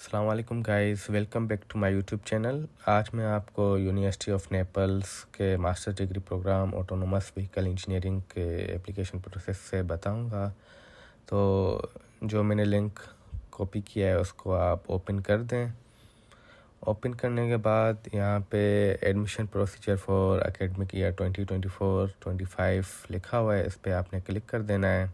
अस्सलाम वालेकुम guys, welcome back to my YouTube channel. आज मैं आपको यूनिवर्सिटी ऑफ नेपल्स के master degree program autonomous vehicle engineering के एप्लीकेशन प्रोसेस से बताऊंगा। तो जो मैंने लिंक कॉपी किया है उसको आप ओपन कर दें। ओपन करने के बाद यहाँ पे admission procedure for academic year 2024-25 लिखा हुआ है, इस पर आपने क्लिक कर देना है।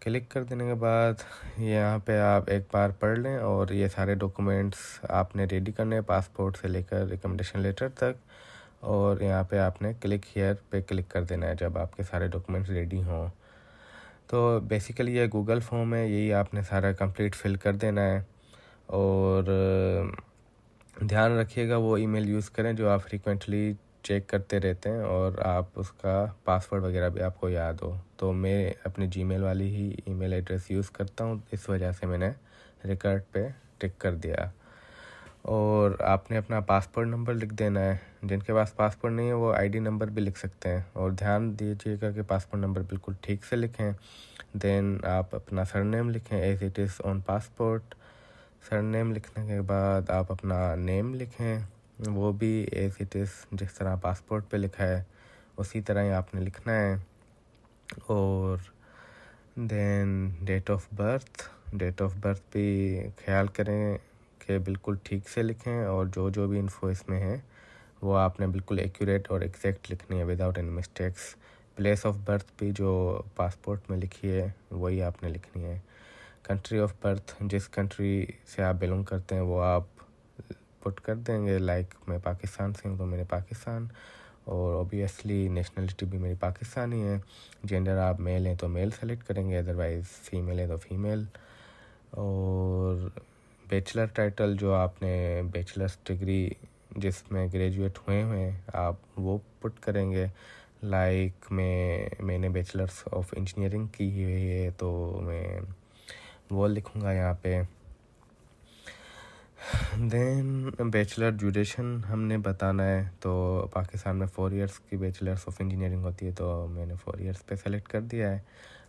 क्लिक कर देने के बाद यहाँ पे आप एक बार पढ़ लें और ये सारे डॉक्यूमेंट्स आपने रेडी करने हैं, पासपोर्ट से लेकर रिकमेंडेशन लेटर तक। और यहाँ पे आपने क्लिक हियर पे क्लिक कर देना है जब आपके सारे डॉक्यूमेंट्स रेडी हों। तो बेसिकली ये गूगल फॉर्म है, यही आपने सारा कंप्लीट फिल कर देना है। और ध्यान रखिएगा वो ईमेल यूज़ करें जो आप फ्रीक्वेंटली चेक करते रहते हैं और आप उसका पासवर्ड वगैरह भी आपको याद हो। तो मैं अपनी जीमेल वाली ही ईमेल एड्रेस यूज़ करता हूँ, इस वजह से मैंने रिकॉर्ड पे टिक कर दिया। और आपने अपना पासपोर्ट नंबर लिख देना है। जिनके पास पासपोर्ट नहीं है वो आईडी नंबर भी लिख सकते हैं। और ध्यान दीजिएगा कि पासपोर्ट नंबर बिल्कुल ठीक से लिखें। देन आप अपना सरनेम लिखें as it is on passport. Surname लिखने के बाद आप अपना नेम लिखें, वो भी एज इट इज़ जिस तरह पासपोर्ट पे लिखा है उसी तरह ही आपने लिखना है। और देन डेट ऑफ बर्थ भी ख्याल करें कि बिल्कुल ठीक से लिखें और जो भी इन्फो इसमें है वो आपने बिल्कुल एक्यूरेट और एग्जैक्ट लिखनी है without any mistakes. Place of birth भी जो पासपोर्ट में लिखी है वही आपने लिखनी है। कंट्री ऑफ बर्थ, जिस कंट्री से आप बिलोंग करते हैं वो आप पुट कर देंगे। लाइक मैं पाकिस्तान से हूँ तो मैंने पाकिस्तान, और ऑब्वियसली नेशनलिटी भी मेरी पाकिस्तानी है। जेंडर आप मेल हैं तो मेल सेलेक्ट करेंगे, अदरवाइज़ फीमेल है तो फीमेल। और बैचलर टाइटल जो आपने बैचलर्स डिग्री जिसमें ग्रेजुएट हुए हैं आप वो पुट करेंगे। लाइक मैंने बैचलर्स ऑफ इंजीनियरिंग की हुई है तो मैं वो लिखूँगा यहाँ पे। देन बैचलर ड्यूरेशन हमने बताना है। तो पाकिस्तान में 4 इयर्स की बैचलर्स ऑफ इंजीनियरिंग होती है तो मैंने 4 इयर्स पे सेलेक्ट कर दिया है।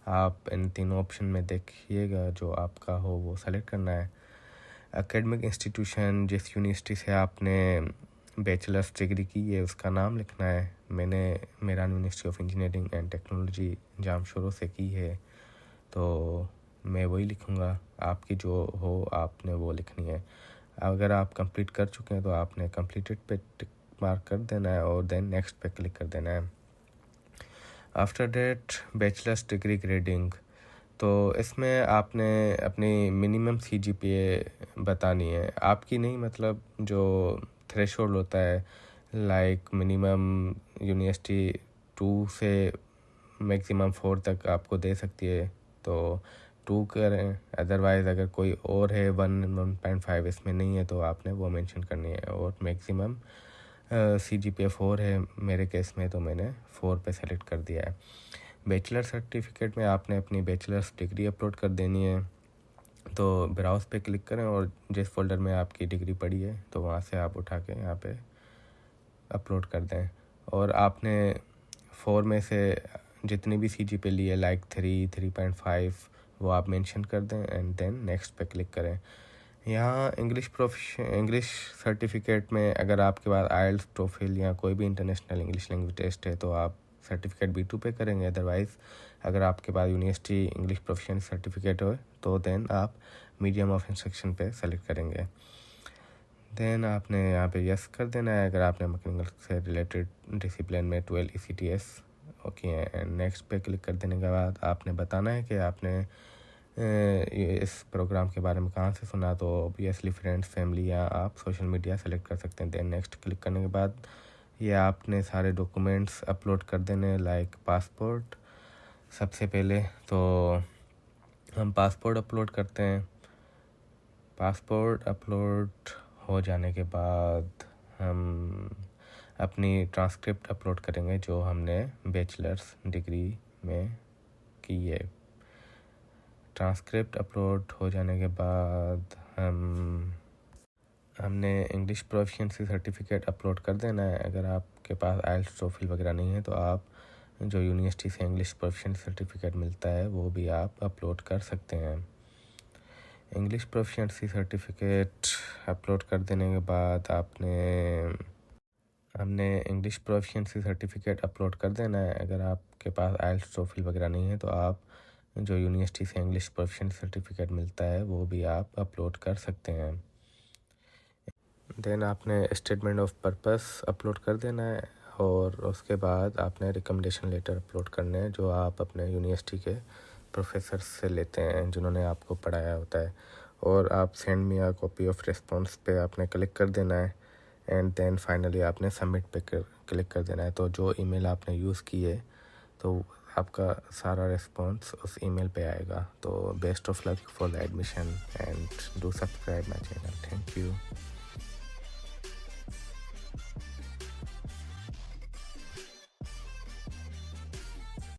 आप इन तीनों ऑप्शन में देखिएगा जो आपका हो वो सेलेक्ट करना है। एकेडमिक इंस्टीट्यूशन, जिस यूनिवर्सिटी से आपने बैचलर्स डिग्री की है उसका नाम लिखना है। मैंने Mehran university of engineering and technology Jamshoro से की है तो मैं वही लिखूँगा। आपकी जो हो आपने वो लिखनी है। अगर आप कंप्लीट कर चुके हैं तो आपने कंप्लीटेड पे टिक मार्क कर देना है और देन नेक्स्ट पे क्लिक कर देना है। After that bachelors degree grading, तो इसमें आपने अपनी मिनिमम सीजीपीए बतानी है, आपकी नहीं, मतलब जो थ्रेशोल्ड होता है। लाइक मिनिमम यूनिवर्सिटी 2 से मैक्सिमम 4 तक आपको दे सकती है तो 2 करें। अदरवाइज़ अगर कोई और है 1-1.5 इसमें नहीं है तो आपने वो मेंशन करनी है। और मैक्सिमम सीजीपीए 4 है मेरे केस में तो मैंने 4 पे सेलेक्ट कर दिया है। बैचलर सर्टिफिकेट में आपने अपनी बैचलर्स डिग्री अपलोड कर देनी है। तो ब्राउज़ पे क्लिक करें और जिस फोल्डर में आपकी डिग्री पड़ी है तो वहाँ से आप उठा के यहाँ पे अपलोड कर दें। और आपने 4 में से जितनी भी सीजीपीए ली है लाइक 3, 3.5 वो आप मेंशन कर दें एंड देन नेक्स्ट पे क्लिक करें। यहाँ इंग्लिश सर्टिफिकेट में अगर आपके पास आइल्स, टोफिल या कोई भी इंटरनेशनल इंग्लिश लैंग्वेज टेस्ट है तो आप सर्टिफिकेट B2 पे करेंगे। अदरवाइज़ अगर आपके पास यूनिवर्सिटी इंग्लिश प्रोफिशिएंसी सर्टिफिकेट हो तो देन आप मीडियम ऑफ इंस्ट्रक्शन पे सेलेक्ट करेंगे। देन आपने यहाँ पे यस कर देना है अगर आपने मैकेनिकल से रिलेटेड डिसिप्लिन में 12 ECTS ओके है। एंड नेक्स्ट पे क्लिक कर देने के बाद आपने बताना है कि आपने इस प्रोग्राम के बारे में कहाँ से सुना। तो ऑब्वियसली फ्रेंड्स, फैमिली या आप सोशल मीडिया सेलेक्ट कर सकते हैं। देन नेक्स्ट क्लिक करने के बाद ये आपने सारे डॉक्यूमेंट्स अपलोड कर देने, लाइक पासपोर्ट। सबसे पहले तो हम पासपोर्ट अपलोड करते हैं। पासपोर्ट अपलोड हो जाने के बाद हम अपनी ट्रांसक्रिप्ट अपलोड करेंगे जो हमने बैचलर्स डिग्री में की है। ट्रांसक्रिप्ट अपलोड हो जाने के बाद हमने इंग्लिश प्रोफिशिएंसी सर्टिफिकेट अपलोड कर देना है। अगर आपके पास आइल्स, टोफिल वगैरह नहीं है तो आप जो यूनिवर्सिटी से इंग्लिश प्रोफिशिएंसी सर्टिफिकेट मिलता है वो भी आप अपलोड कर सकते हैं। इंग्लिश प्रोफिशिएंसी सर्टिफिकेट अपलोड कर देने के बाद हमने इंग्लिश प्रोफिशिएंसी सर्टिफिकेट अपलोड कर देना है। अगर आपके पास आइल्स टोफल वगैरह नहीं है तो आप जो यूनिवर्सिटी से इंग्लिश प्रोफिशिएंसी सर्टिफिकेट मिलता है वो भी आप अपलोड कर सकते हैं। देन आपने स्टेटमेंट ऑफ पर्पस अपलोड कर देना है और उसके बाद आपने रिकमेंडेशन लेटर अपलोड करने हैं जो आप अपने यूनिवर्सिटी के प्रोफेसर से लेते हैं जिन्होंने आपको पढ़ाया होता है। और आप send me a copy of response पे आपने क्लिक कर देना है एंड देन फाइनली आपने सबमिट पे क्लिक कर देना है। तो जो ईमेल आपने यूज़ की है तो आपका सारा रिस्पॉन्स उस ईमेल पे आएगा। तो best of luck for the admission and do subscribe my channel. Thank you.